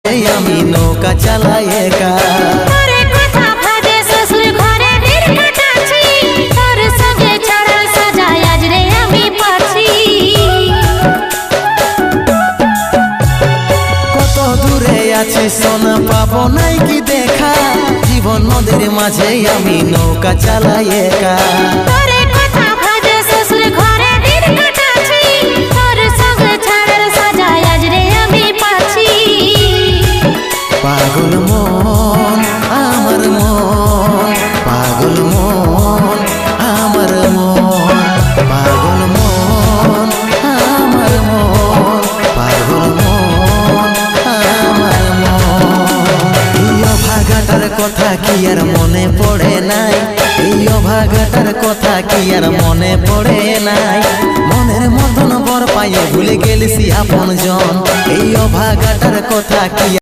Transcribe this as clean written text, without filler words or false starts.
আমি নৌকা চালাই একা। কত দূরে আছি সোনা পাবো নাই কি দেখা, জীবন নদীর মাঝে আমি নৌকা চালাই একা। পাগল মন আমার মন, পাগল মন আমার মন, পাগল মন আমার মন, পাগল মন আমার মন। এই অভাগাটার কথা কি আর মনে পড়ে নাই, এই অভাগাটার কথা কি আর মনে পড়ে নাই। মনের মতন বর পাইয়ে ভুলে গেলিস আপন জন, এই অভাগাটার কথা কি